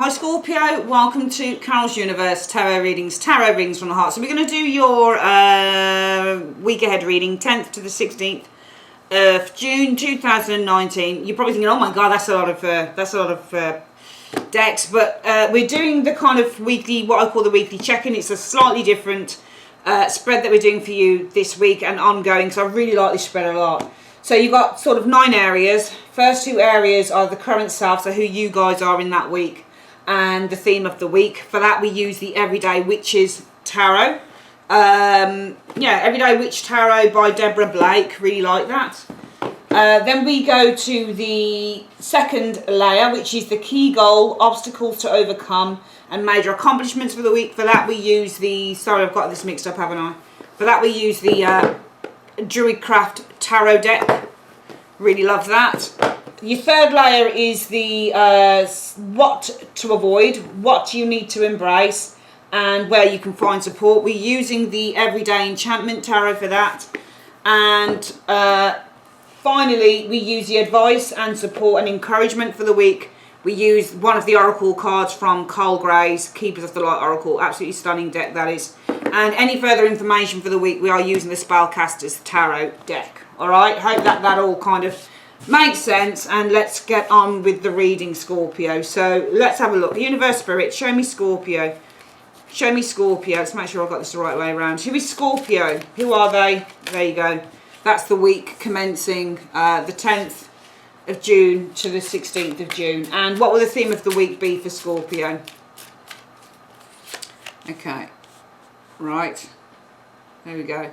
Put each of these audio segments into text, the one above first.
Hi Scorpio, welcome to Carol's Universe Tarot Readings, Tarot Readings from the Heart. So we're going to do your week ahead reading, 10th to the 16th of June 2019. You're probably thinking, oh my god, that's a lot of decks, but we're doing the kind of weekly, what I call the weekly check-in. It's a slightly different spread that we're doing for you this week and ongoing, so I really like this spread a lot. So you've got sort of 9 areas. First 2 areas are the current self, so who you guys are in that week, and the theme of the week. For that we use the Everyday Witches Tarot. Everyday Witch Tarot by Deborah Blake, really like that. Then we go to the second layer, which is the key goal, obstacles to overcome and major accomplishments for the week. For that we use the, sorry I've got this mixed up, haven't I? For that we use the Druidcraft Tarot deck. Really love that. Your third layer is the what to avoid, what you need to embrace, and where you can find support. We're using the Everyday Enchantment Tarot for that. And finally, we use the advice and support and encouragement for the week. We use one of the Oracle cards from Cole Gray's Keepers of the Light Oracle. Absolutely stunning deck that is. And any further information for the week, we are using the Spellcasters Tarot deck. Alright, hope that all kind of makes sense. And let's get on with the reading, Scorpio. So let's have a look. Universe Spirit, show me Scorpio. Show me Scorpio. Let's make sure I've got this the right way around. Who is Scorpio? Who are they? There you go. That's the week commencing the 10th of June to the 16th of June. And what will the theme of the week be for Scorpio? Okay. Right. There we go.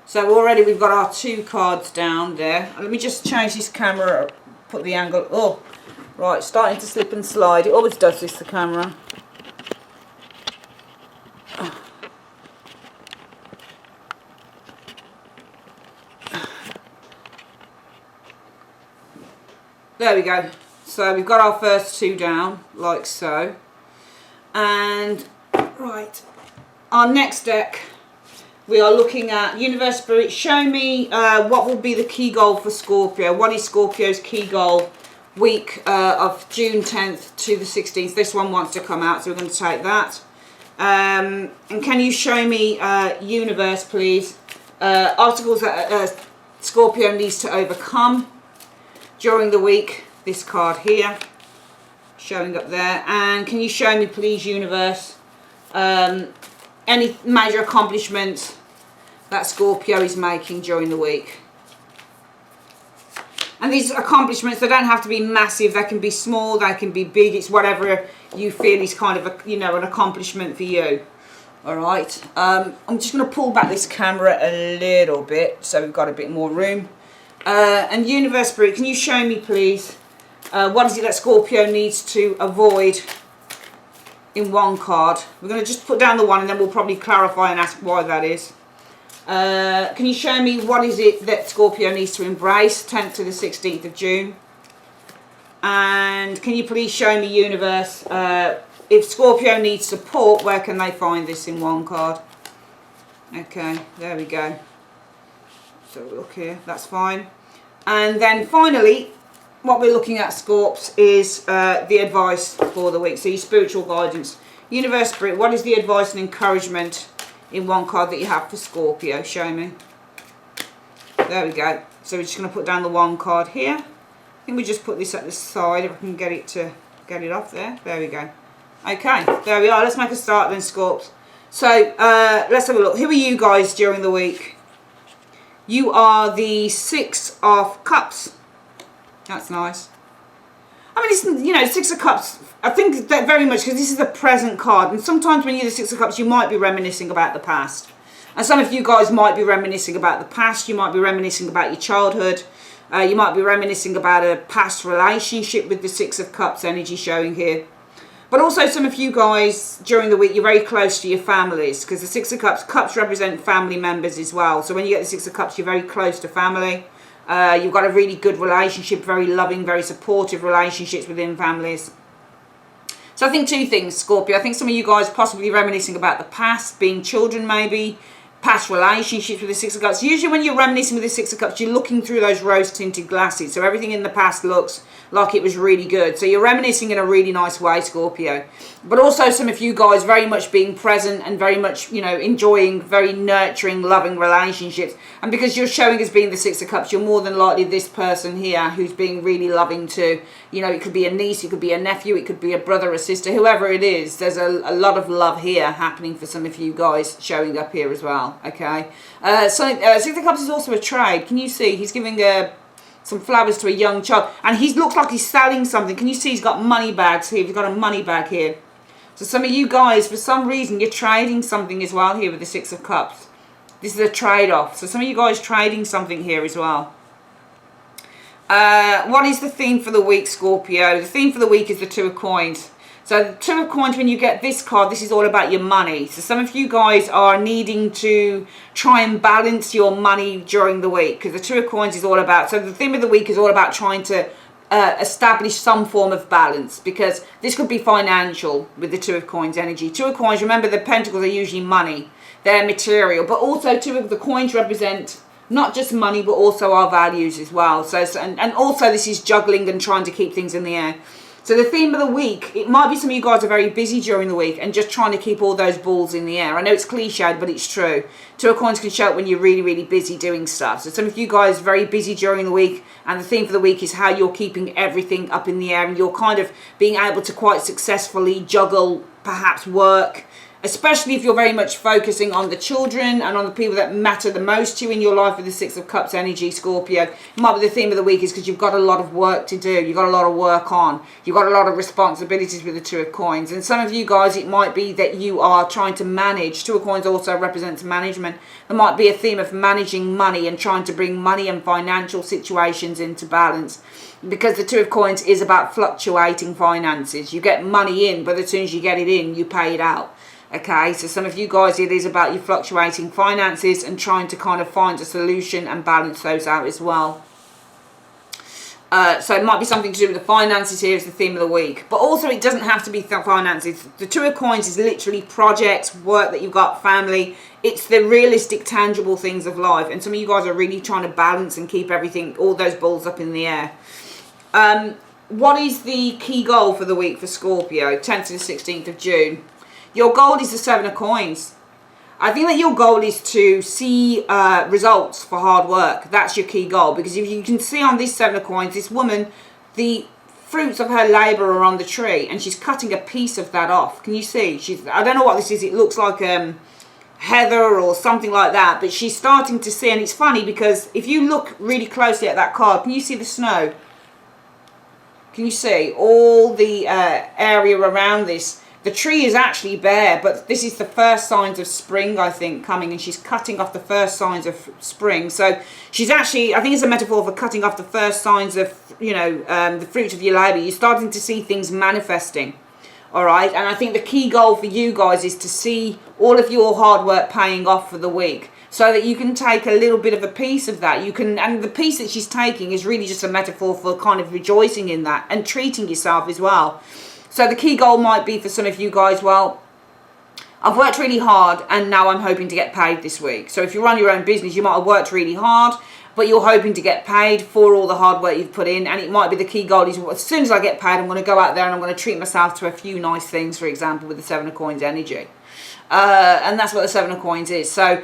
So already we've got our 2 cards down there. Let me just change this camera, put the angle. Oh, right. Starting to slip and slide. It always does this, the camera. There we go. So we've got our first 2 down, like so. And, right, our next deck, we are looking at Universe Spirit. Show me what will be the key goal for Scorpio. What is Scorpio's key goal week of June 10th to the 16th? This one wants to come out, so we're going to take that. And can you show me, Universe, please, obstacles that Scorpio needs to overcome during the week? This card here showing up there. And can you show me, please, Universe, any major accomplishments that Scorpio is making during the week? And these accomplishments, they don't have to be massive. They can be small, they can be big. It's whatever you feel is kind of a, an accomplishment for you. All right. I'm just going to pull back this camera a little bit so we've got a bit more room. And Universe Spirit, can you show me, please, what is it that Scorpio needs to avoid in one card? We're going to just put down the one and then we'll probably clarify and ask why that is. Can you show me what is it that Scorpio needs to embrace, 10th to the 16th of June? And can you please show me, Universe, if Scorpio needs support, where can they find this in one card? Okay, there we go. So look here, that's fine. And then finally, what we're looking at, Scorps, is the advice for the week. So your spiritual guidance. Universe Spirit, what is the advice and encouragement in one card that you have for Scorpio? Show me. There we go. So we're just going to put down the one card here. I think we just put this at the side if I can get it off there. There we go. Okay, there we are. Let's make a start then, Scorps. So let's have a look. Who are you guys during the week? You are the 6 of Cups. That's nice. I mean, it's, 6 of Cups. I think that very much because this is the present card. And sometimes when you're the 6 of Cups, you might be reminiscing about the past. And some of you guys might be reminiscing about the past. You might be reminiscing about your childhood. You might be reminiscing about a past relationship with the 6 of Cups energy showing here. But also some of you guys, during the week, you're very close to your families. Because the 6 of Cups represent family members as well. So when you get the 6 of Cups, you're very close to family. You've got a really good relationship, very loving, very supportive relationships within families. So I think 2 things, Scorpio. I think some of you guys possibly reminiscing about the past, being children maybe, past relationships with the Six of Cups. Usually when you're reminiscing with the Six of Cups, you're looking through those rose-tinted glasses. So everything in the past looks like it was really good. So you're reminiscing in a really nice way, Scorpio. But also some of you guys very much being present and very much, you know, enjoying very nurturing, loving relationships. And because you're showing as being the Six of Cups, you're more than likely this person here who's being really loving too. You know, it could be a niece, it could be a nephew, it could be a brother, a sister, whoever it is. There's a lot of love here happening for some of you guys showing up here as well, okay? Six of Cups is also a trade. Can you see? He's giving some flowers to a young child. And he looks like he's selling something. Can you see he's got money bags here? He's got a money bag here. So some of you guys, for some reason, you're trading something as well here with the Six of Cups. This is a trade-off. So some of you guys trading something here as well. What is the theme for the week, Scorpio? The theme for the week is the Two of Coins. So the Two of Coins, when you get this card, this is all about your money. So some of you guys are needing to try and balance your money during the week, because the Two of Coins is all about, so the theme of the week is all about trying to establish some form of balance, because this could be financial with the Two of Coins energy. Two of Coins, remember the pentacles are usually money, they're material, but also two of the coins represent not just money, but also our values as well. So and also this is juggling and trying to keep things in the air. So the theme of the week, it might be some of you guys are very busy during the week and just trying to keep all those balls in the air. I know it's cliched, but it's true. Two of Coins can show up when you're really, really busy doing stuff. So some of you guys are very busy during the week, and the theme for the week is how you're keeping everything up in the air, and you're kind of being able to quite successfully juggle perhaps work, especially if you're very much focusing on the children and on the people that matter the most to you in your life with the Six of Cups energy, Scorpio. It might be the theme of the week is because you've got a lot of work to do. You've got a lot of work on. You've got a lot of responsibilities with the Two of Coins. And some of you guys, it might be that you are trying to manage. Two of Coins also represents management. There might be a theme of managing money and trying to bring money and financial situations into balance. Because the Two of Coins is about fluctuating finances. You get money in, but as soon as you get it in, you pay it out. Okay, so some of you guys, it is about your fluctuating finances and trying to kind of find a solution and balance those out as well. So it might be something to do with the finances here as the theme of the week. But also it doesn't have to be finances. The Two of Coins is literally projects, work that you've got, family. It's the realistic, tangible things of life. And some of you guys are really trying to balance and keep everything, all those balls up in the air. What is the key goal for the week for Scorpio? 10th to the 16th of June. Your goal is the Seven of Coins. I think that your goal is to see results for hard work. That's your key goal. Because if you can see on this Seven of Coins, this woman, the fruits of her labour are on the tree. And she's cutting a piece of that off. Can you see? I don't know what this is. It looks like heather or something like that. But she's starting to see. And it's funny because if you look really closely at that card, can you see the snow? Can you see all the area around this? The tree is actually bare, but this is the first signs of spring, I think, coming, and she's cutting off the first signs of spring. So she's actually, I think it's a metaphor for cutting off the first signs of, you know, the fruit of your labour. You're starting to see things manifesting, all right? And I think the key goal for you guys is to see all of your hard work paying off for the week, so that you can take a little bit of a piece of that. You can, and the piece that she's taking is really just a metaphor for kind of rejoicing in that and treating yourself as well. So the key goal might be for some of you guys, well, I've worked really hard and now I'm hoping to get paid this week. So if you run your own business, you might have worked really hard, but you're hoping to get paid for all the hard work you've put in. And it might be the key goal is, well, as soon as I get paid, I'm going to go out there and I'm going to treat myself to a few nice things, for example, with the Seven of Coins energy. And that's what the Seven of Coins is. So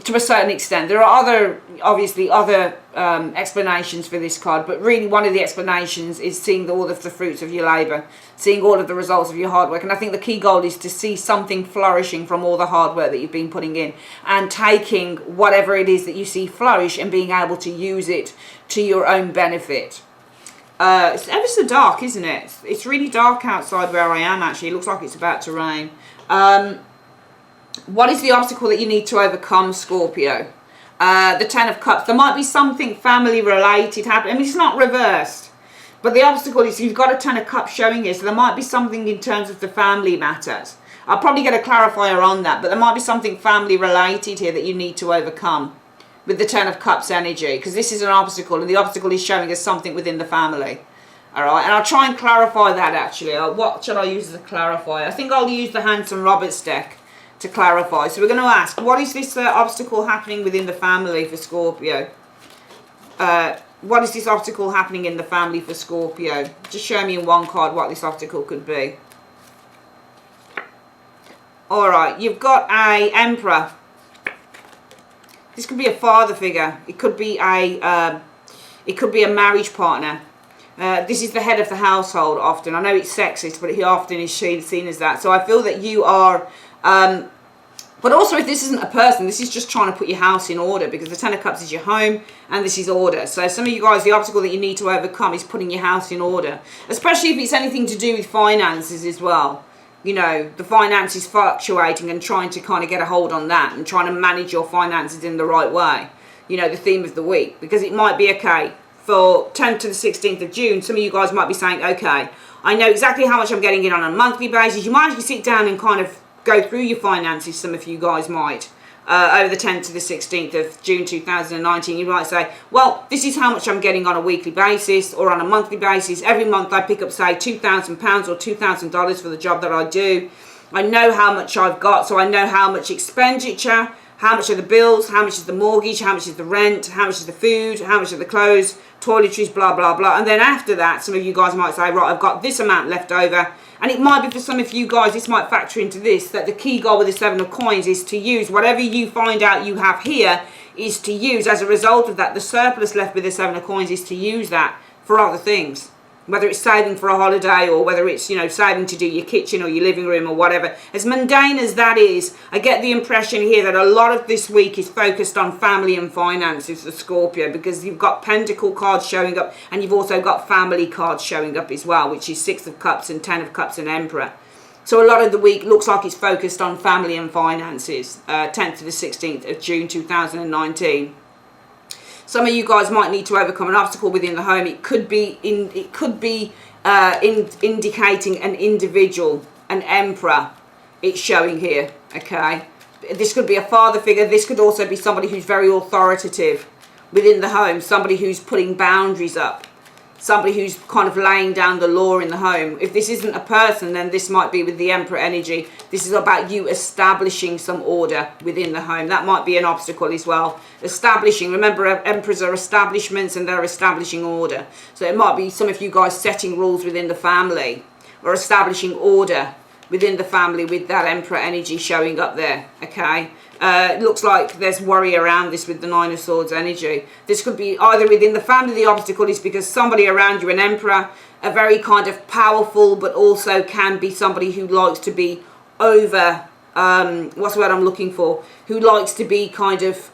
to a certain extent, there are obviously other explanations for this card, but really one of the explanations is seeing all of the fruits of your labour, seeing all of the results of your hard work. And I think the key goal is to see something flourishing from all the hard work that you've been putting in, and taking whatever it is that you see flourish and being able to use it to your own benefit. It's ever so dark, isn't it? It's really dark outside where I am, actually. It looks like it's about to rain. What is the obstacle that you need to overcome, Scorpio? The Ten of Cups. There might be something family related happening. I mean, it's not reversed, but the obstacle is you've got a Ten of Cups showing here, so there might be something in terms of the family matters. I'll probably get a clarifier on that, but there might be something family related here that you need to overcome with the Ten of Cups energy, because this is an obstacle, and the obstacle is showing us something within the family. All right, and I'll try and clarify that, actually. What shall I use as a clarifier? I think I'll use the Hanson Roberts deck, to clarify. So we're going to ask, what is this obstacle happening within the family for Scorpio? What is this obstacle happening in the family for Scorpio? Just show me in one card what this obstacle could be. Alright, you've got a Emperor. This could be a father figure. It could be a marriage partner. This is the head of the household often. I know it's sexist, but he often is seen as that. So I feel that you are... but also, if this isn't a person, this is just trying to put your house in order, because the Ten of Cups is your home and this is order. So some of you guys, the obstacle that you need to overcome is putting your house in order, especially if it's anything to do with finances as well. You know, the finances fluctuating and trying to kind of get a hold on that and trying to manage your finances in the right way. You know, the theme of the week, because it might be, okay, for 10th to the 16th of June, some of you guys might be saying, okay, I know exactly how much I'm getting in on a monthly basis. You might actually sit down and kind of go through your finances, some of you guys might, over the 10th to the 16th of June 2019. You might say, well, this is how much I'm getting on a weekly basis or on a monthly basis. Every month I pick up, say, £2,000 or $2,000 for the job that I do. I know how much I've got, so I know how much expenditure, how much are the bills, how much is the mortgage, how much is the rent, how much is the food, how much are the clothes, toiletries, blah, blah, blah. And then after that, some of you guys might say, right, I've got this amount left over. And it might be for some of you guys, this might factor into this, that the key goal with the Seven of Coins is to use whatever you find out you have here is to use. As a result of that, the surplus left with the Seven of Coins is to use that for other things. Whether it's saving for a holiday or whether it's, you know, saving to do your kitchen or your living room or whatever. As mundane as that is, I get the impression here that a lot of this week is focused on family and finances for Scorpio, because you've got Pentacle cards showing up and you've also got family cards showing up as well, which is Six of Cups and Ten of Cups and Emperor. So a lot of the week looks like it's focused on family and finances, 10th to the 16th of June 2019. Some of you guys might need to overcome an obstacle within the home. It could be indicating an individual, an Emperor. It's showing here. Okay, this could be a father figure. This could also be somebody who's very authoritative within the home. Somebody who's putting boundaries up. Somebody who's kind of laying down the law in the home. If this isn't a person, then this might be with the Emperor energy. This is about you establishing some order within the home. That might be an obstacle as well. Establishing, remember, Emperors are establishments and they're establishing order. So it might be some of you guys setting rules within the family or establishing order within the family with that Emperor energy showing up there, okay? It looks like there's worry around this with the Nine of Swords energy. This could be either within the family, the obstacle is because somebody around you, an Emperor, a very kind of powerful, but also can be somebody who likes to be over, what's the word I'm looking for? Who likes to be kind of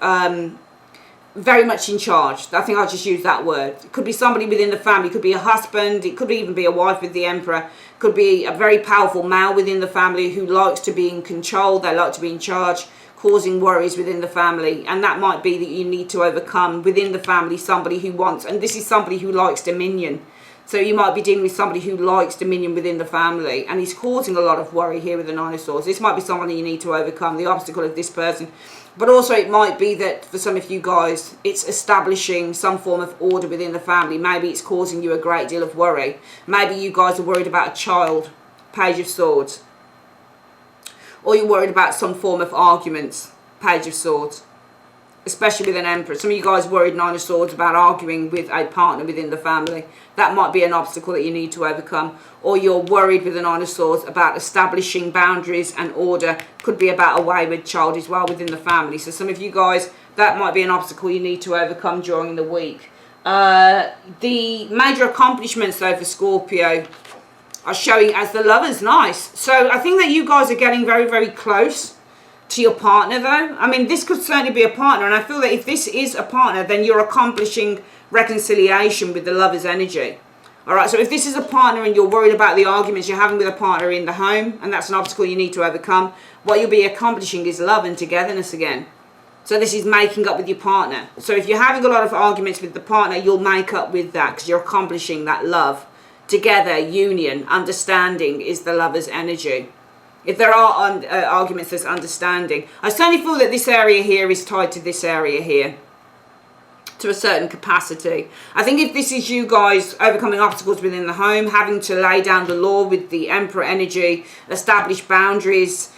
very much in charge. I think I'll just use that word. It could be somebody within the family. It could be a husband. It could even be a wife with the Emperor. It could be a very powerful male within the family who likes to be in control. They like to be in charge, causing worries within the family. And that might be that you need to overcome within the family somebody who wants, and this is somebody who likes dominion. So you might be dealing with somebody who likes dominion within the family and he's causing a lot of worry here with the Nine of Swords. This might be somebody you need to overcome, the obstacle of this person. But also it might be that for some of you guys, it's establishing some form of order within the family. Maybe it's causing you a great deal of worry. Maybe you guys are worried about a child, Page of Swords. Or you're worried about some form of arguments, Page of Swords. Especially with an Emperor. Some of you guys worried, Nine of Swords, about arguing with a partner within the family. That might be an obstacle that you need to overcome. Or you're worried with the Nine of Swords about establishing boundaries and order. Could be about a wayward child as well within the family. So some of you guys, that might be an obstacle you need to overcome during the week. The major accomplishments though for Scorpio are showing as the Lovers. Nice. So I think that you guys are getting very, very close to your partner though. I mean, this could certainly be a partner, and I feel that if this is a partner, then you're accomplishing reconciliation with the Lover's energy. Alright, so if this is a partner and you're worried about the arguments you're having with a partner in the home, and that's an obstacle you need to overcome, what you'll be accomplishing is love and togetherness again. So this is making up with your partner. So if you're having a lot of arguments with the partner, you'll make up with that because you're accomplishing that love. Together, union, understanding is the Lover's energy. If there are arguments, there's understanding. I certainly feel that this area here is tied to this area here to a certain capacity. I think if this is you guys overcoming obstacles within the home, having to lay down the law with the Emperor energy, establish boundaries,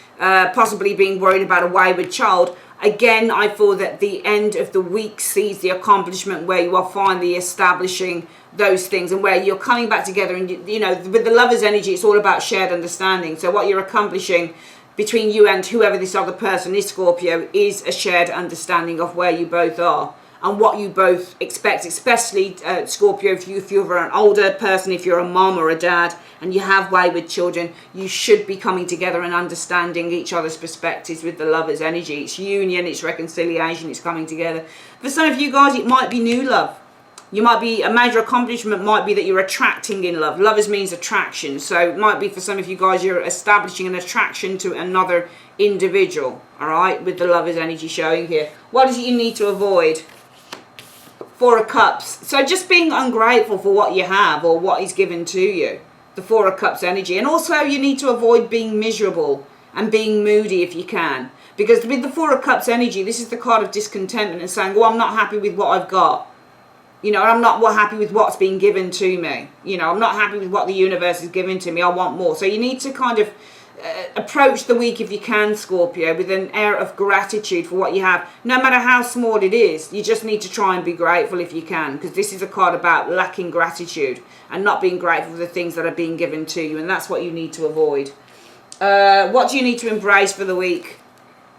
possibly being worried about a wayward child. Again, I feel that the end of the week sees the accomplishment where you are finally establishing those things, and where you're coming back together. And you know, with the Lover's energy, it's all about shared understanding. So what you're accomplishing between you and whoever this other person is, Scorpio, is a shared understanding of where you both are and what you both expect, especially Scorpio, if you're an older person, if you're a mom or a dad and you have wayward children, you should be coming together and understanding each other's perspectives with the Lover's energy. It's union, it's reconciliation, it's coming together. For some of you guys, it might be new love. You might be, a major accomplishment might be that you're attracting in love. Lovers means attraction. So it might be for some of you guys, you're establishing an attraction to another individual. All right, with the Lover's energy showing here. What is it you need to avoid? Four of Cups. So just being ungrateful for what you have or what is given to you. The Four of Cups energy. And also you need to avoid being miserable and being moody if you can. Because with the Four of Cups energy, this is the card of discontentment and saying, well, I'm not happy with what I've got. You know, I'm not happy with what's being given to me. You know, I'm not happy with what the universe is giving to me. I want more. So you need to kind of approach the week, if you can, Scorpio, with an air of gratitude for what you have. No matter how small it is, you just need to try and be grateful if you can. Because this is a card about lacking gratitude and not being grateful for the things that are being given to you. And that's what you need to avoid. What do you need to embrace for the week?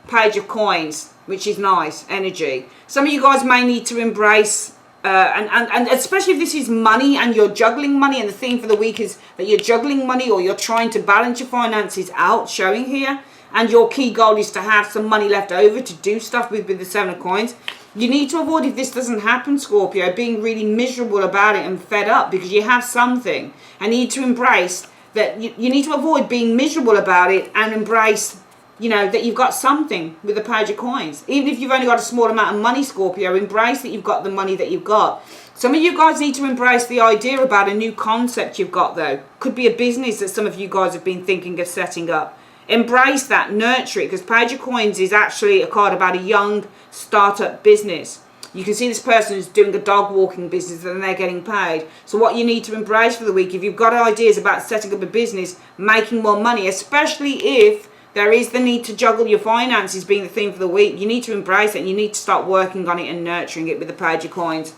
Page of Coins, which is nice, energy. Some of you guys may need to embrace... and especially if this is money and you're juggling money, and the theme for the week is that you're juggling money or you're trying to balance your finances out, showing here, and your key goal is to have some money left over to do stuff with the Seven of Coins. You need to avoid, if this doesn't happen, Scorpio, being really miserable about it and fed up because you have something, and you need to embrace that. You need to avoid being miserable about it and embrace, you know, that you've got something with the Page of Coins. Even if you've only got a small amount of money, Scorpio, embrace that you've got the money that you've got. Some of you guys need to embrace the idea about a new concept you've got, though. Could be a business that some of you guys have been thinking of setting up. Embrace that, nurture it, because Page of Coins is actually a card about a young startup business. You can see this person is doing a dog walking business and they're getting paid. So what you need to embrace for the week, if you've got ideas about setting up a business, making more money, especially if there is the need to juggle your finances being the theme for the week, you need to embrace it and you need to start working on it and nurturing it with the Page of Coins.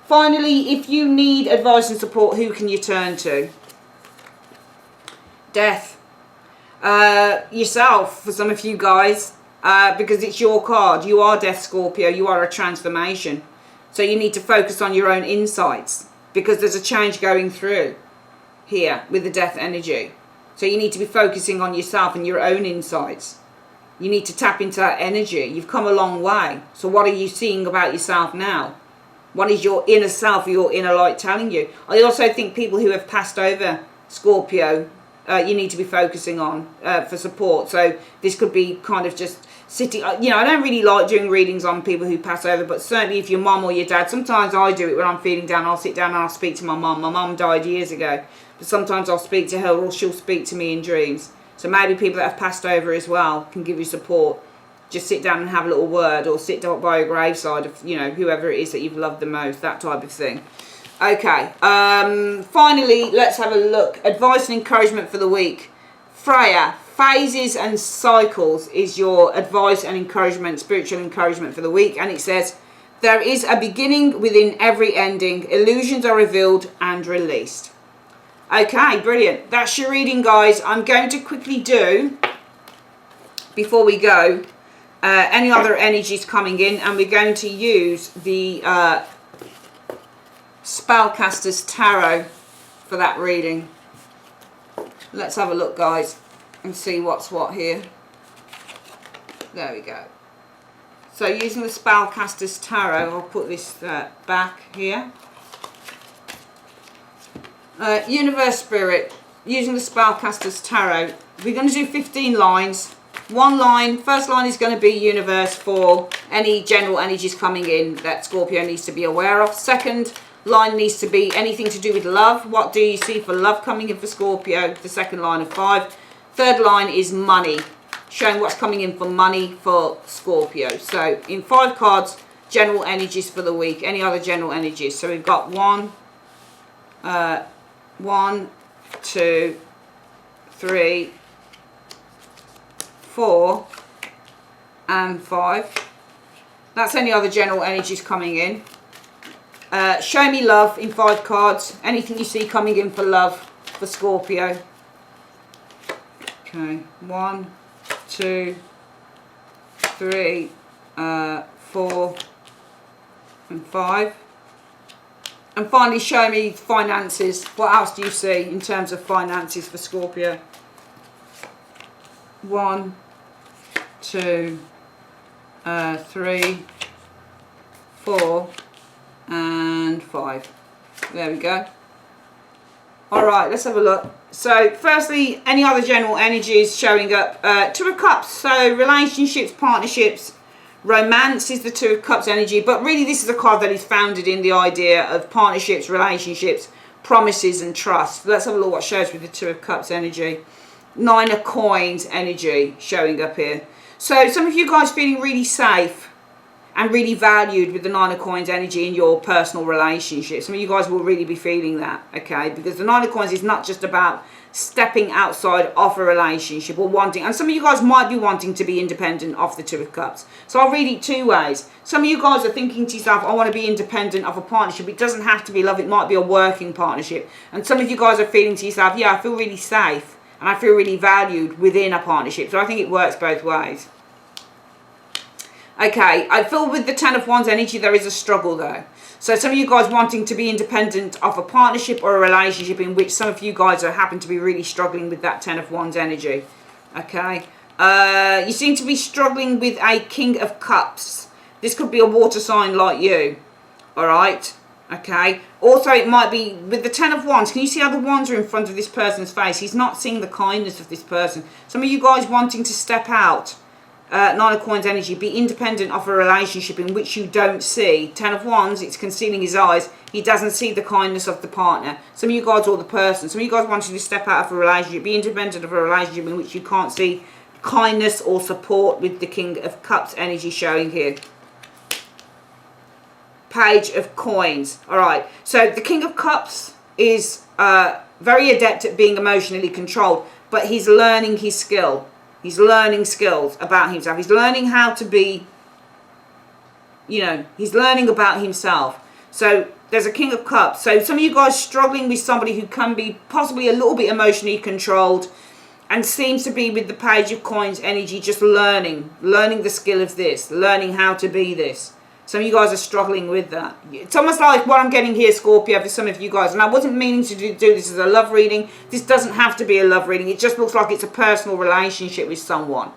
Finally, if you need advice and support, who can you turn to? Death. Yourself, for some of you guys, because it's your card. You are Death, Scorpio. You are a transformation. So you need to focus on your own insights because there's a change going through here with the Death energy. So you need to be focusing on yourself and your own insights. You need to tap into that energy. You've come a long way. So what are you seeing about yourself now? What is your inner self or your inner light telling you? I also think people who have passed over, Scorpio, you need to be focusing on for support. So this could be kind of just sitting, you know, I don't really like doing readings on people who pass over, but certainly if your mum or your dad, sometimes I do it when I'm feeling down. I'll sit down and I'll speak to my mum. My mum died years ago. But sometimes I'll speak to her or she'll speak to me in dreams. So maybe people that have passed over as well can give you support. Just sit down and have a little word, or sit down by a graveside of, you know, whoever it is that you've loved the most, that type of thing. Okay, finally, let's have a look. Advice and encouragement for the week. Freya, phases and cycles is your advice and encouragement, spiritual encouragement for the week. And it says, there is a beginning within every ending. Illusions are revealed and released. Okay, brilliant. That's your reading, guys. I'm going to quickly do, before we go, any other energies coming in, and we're going to use the Spellcaster's Tarot for that reading. Let's have a look, guys, and see what's what here. There we go. So using the Spellcaster's Tarot, I'll put this back here. Universe Spirit, using the Spellcaster's Tarot, we're going to do 15 lines. One line, first line is going to be universe for any general energies coming in that Scorpio needs to be aware of. Second line needs to be anything to do with love. What do you see for love coming in for Scorpio? The second line of 5. Third line is money, showing what's coming in for money for Scorpio. So in 5 cards, general energies for the week. Any other general energies? So we've got 1, 2, 3, 4 and 5. That's any other general energies coming in. Show me love in 5 cards. Anything you see coming in for love for Scorpio. Okay, 1, 2, 3, 4 and 5. And finally, show me finances. What else do you see in terms of finances for Scorpio? 1, 2, 3, 4 and 5. There we go. Alright, let's have a look. So firstly, any other general energies showing up? 2 of Cups. So relationships, partnerships, romance is the 2 of Cups energy. But really this is a card that is founded in the idea of partnerships, relationships, promises and trust. Let's have a look what shows with the 2 of Cups energy. 9 of Coins energy showing up here. So some of you guys feeling really safe and really valued with the 9 of Coins energy in your personal relationship. Some of you guys will really be feeling that, okay? Because the 9 of Coins is not just about stepping outside of a relationship or wanting, and some of you guys might be wanting to be independent of the 2 of Cups. So I'll read it 2 ways. Some of you guys are thinking to yourself, I want to be independent of a partnership. It doesn't have to be love, it might be a working partnership. And some of you guys are feeling to yourself, yeah, I feel really safe and I feel really valued within a partnership. So I think it works both ways. Okay, I feel with the 10 of Wands energy there is a struggle though. So some of you guys wanting to be independent of a partnership or a relationship in which some of you guys are happen to be really struggling with that 10 of Wands energy. Okay, you seem to be struggling with a King of Cups. This could be a water sign like you. Alright, okay. Also it might be with the 10 of Wands. Can you see how the wands are in front of this person's face? He's not seeing the kindness of this person. Some of you guys wanting to step out. 9 of Coins energy, be independent of a relationship in which you don't see. 10 of Wands, it's concealing his eyes. He doesn't see the kindness of the partner. Some of you guys or the person. Some of you guys wanting to step out of a relationship, be independent of a relationship in which you can't see kindness or support with the King of Cups energy showing here. Page of Coins. Alright, so the King of Cups is very adept at being emotionally controlled, but he's learning his skill. He's learning skills about himself. He's learning how to be, you know, he's learning about himself. So there's a King of Cups. So some of you guys struggling with somebody who can be possibly a little bit emotionally controlled and seems to be with the Page of Coins energy just learning the skill of this, learning how to be this. Some of you guys are struggling with that. It's almost like what I'm getting here, Scorpio, for some of you guys. And I wasn't meaning to do this as a love reading. This doesn't have to be a love reading. It just looks like it's a personal relationship with someone.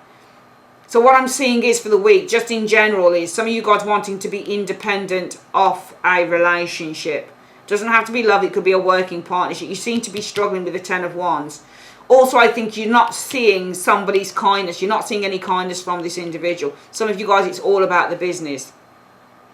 So what I'm seeing is for the week, just in general, is some of you guys wanting to be independent of a relationship. Doesn't have to be love. It could be a working partnership. You seem to be struggling with the 10 of Wands. Also, I think you're not seeing somebody's kindness. You're not seeing any kindness from this individual. Some of you guys, it's all about the business.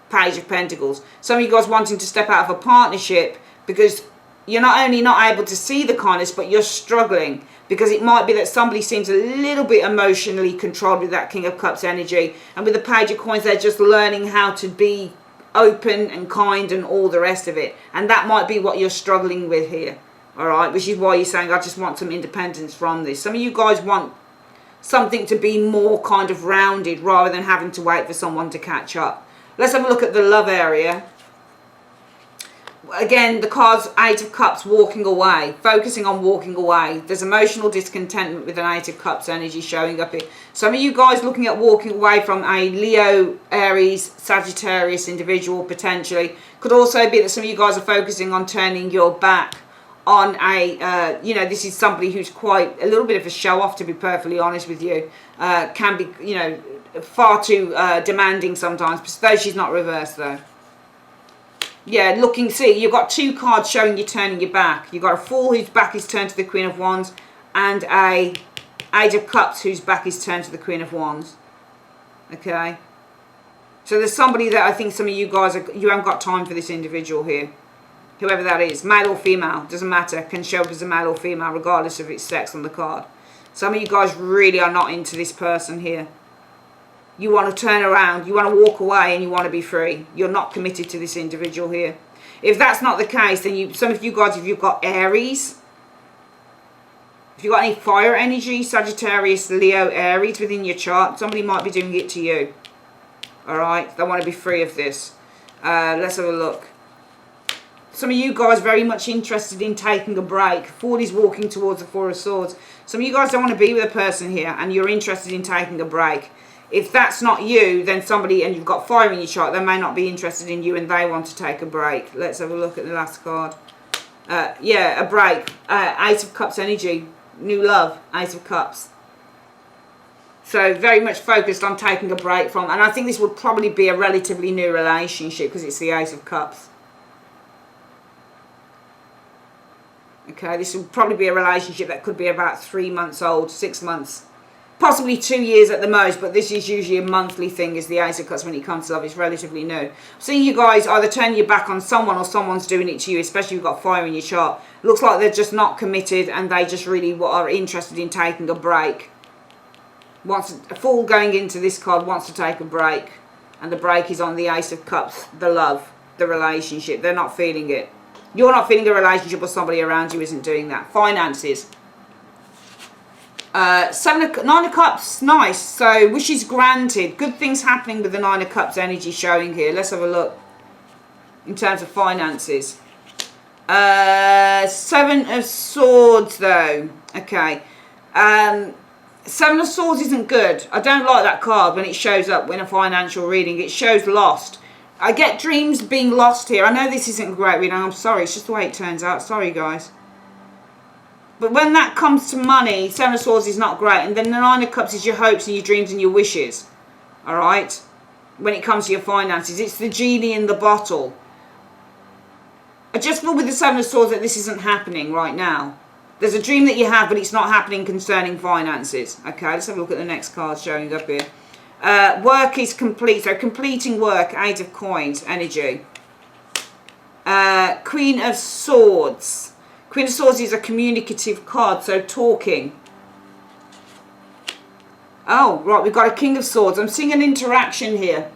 Page of Pentacles. Some of you guys wanting to step out of a partnership because you're not only not able to see the kindness, but you're struggling because it might be that somebody seems a little bit emotionally controlled with that King of Cups energy, and with the Page of Coins they're just learning how to be open and kind and all the rest of it, and that might be what you're struggling with here. Alright, which is why you're saying I just want some independence from this. Some of you guys want something to be more kind of rounded rather than having to wait for someone to catch up. Let's have a look at the love area. Again, the cards, 8 of Cups, walking away, focusing on walking away. There's emotional discontentment with an 8 of Cups energy showing up here. Some of you guys looking at walking away from a Leo, Aries, Sagittarius individual potentially. Could also be that some of you guys are focusing on turning your back on a, you know, this is somebody who's quite a little bit of a show-off, to be perfectly honest with you. Can be, you know, far too demanding sometimes, though she's not reversed though. Yeah, looking, see, you've got 2 cards showing you turning your back. You've got a Fool whose back is turned to the Queen of Wands, and a 8 of Cups whose back is turned to the Queen of Wands. Okay, so there's somebody that I think some of you guys are, you haven't got time for this individual here. Whoever that is, male or female, doesn't matter, can show up as a male or female regardless of its sex on the card. Some of you guys really are not into this person here. You want to turn around, you want to walk away, and you want to be free. You're not committed to this individual here. If that's not the case, then some of you guys, if you've got Aries, If you've got any fire energy, Sagittarius, Leo, Aries within your chart, somebody might be doing it to you. Alright, they want to be free of this. Let's have a look. Some of you guys very much interested in taking a break. Fool is walking towards the Four of Swords. Some of you guys don't want to be with a person here and you're interested in taking a break. If that's not you, then somebody, and you've got fire in your chart, they may not be interested in you and they want to take a break. Let's have a look at the last card. Yeah, a break. Ace of Cups energy. New love. Ace of Cups. So very much focused on taking a break from, and I think this would probably be a relatively new relationship because it's the Ace of Cups. Okay, this would probably be a relationship that could be about 3 months old, 6 months, possibly 2 years at the most, but this is usually a monthly thing, is the Ace of Cups when it comes to love. It's relatively new. I'm seeing you guys either turn your back on someone or someone's doing it to you, especially if you've got fire in your chart. Looks like they're just not committed and they just really are interested in taking a break. A fool going into this card wants to take a break, and the break is on the Ace of Cups, the love, the relationship. They're not feeling it. You're not feeling the relationship, or somebody around you isn't doing that. Finances. 9 of Cups, nice. So wishes granted. Good things happening with the 9 of Cups energy showing here. Let's have a look in terms of finances. 7 of Swords though. Okay. 7 of Swords isn't good. I don't like that card when it shows up in a financial reading. It shows lost. I get dreams being lost here. I know this isn't a great reading. I'm sorry. It's just the way it turns out. Sorry, guys. But when that comes to money, 7 of Swords is not great. And then the 9 of Cups is your hopes and your dreams and your wishes. Alright? When it comes to your finances. It's the genie in the bottle. I just feel with the 7 of Swords that this isn't happening right now. There's a dream that you have, but it's not happening concerning finances. Okay, let's have a look at the next card showing up here. Work is complete. So completing work, 8 of Coins, energy. Queen of Swords. Queen of Swords is a communicative card, so talking. Oh, right, we've got a King of Swords. I'm seeing an interaction here.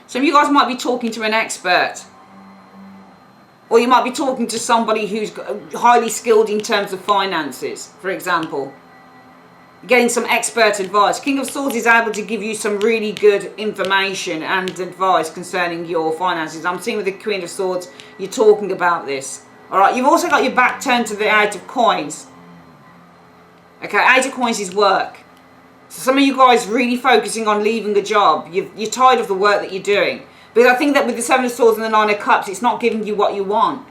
Some of you guys might be talking to an expert. Or you might be talking to somebody who's highly skilled in terms of finances, for example. Getting some expert advice. King of Swords is able to give you some really good information and advice concerning your finances. I'm seeing with the Queen of Swords, you're talking about this. Alright, you've also got your back turned to the 8 of Coins. Okay, 8 of Coins is work. So some of you guys really focusing on leaving a job. You're tired of the work that you're doing. Because I think that with the 7 of Swords and the 9 of Cups, it's not giving you what you want.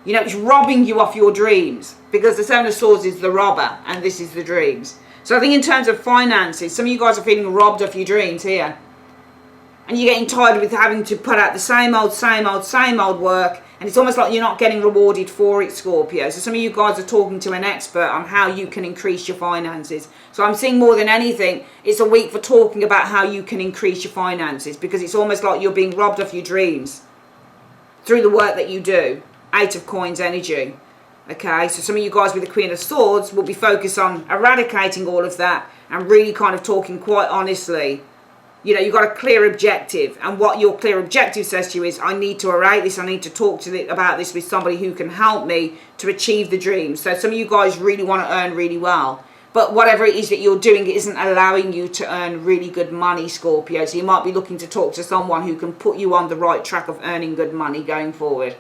You know, it's robbing you off your dreams. Because the 7 of Swords is the robber, and this is the dreams. So I think in terms of finances, some of you guys are feeling robbed of your dreams here. And you're getting tired with having to put out the same old work. And it's almost like you're not getting rewarded for it, Scorpio. So some of you guys are talking to an expert on how you can increase your finances. So I'm seeing more than anything, it's a week for talking about how you can increase your finances. Because it's almost like you're being robbed of your dreams through the work that you do. 8 of Coins energy. Okay, so some of you guys with the Queen of Swords will be focused on eradicating all of that and really kind of talking quite honestly. You know, you've got a clear objective, and what your clear objective says to you is, I need to erase this, I need to talk about this with somebody who can help me to achieve the dream. So some of you guys really want to earn really well, but whatever it is that you're doing, it isn't allowing you to earn really good money, Scorpio. So you might be looking to talk to someone who can put you on the right track of earning good money going forward.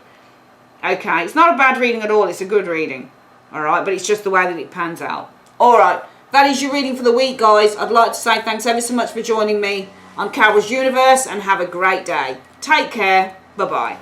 Okay, it's not a bad reading at all, it's a good reading. Alright, but it's just the way that it pans out. Alright, that is your reading for the week, guys. I'd like to say thanks ever so much for joining me on Carol's Universe, and have a great day. Take care. Bye-bye.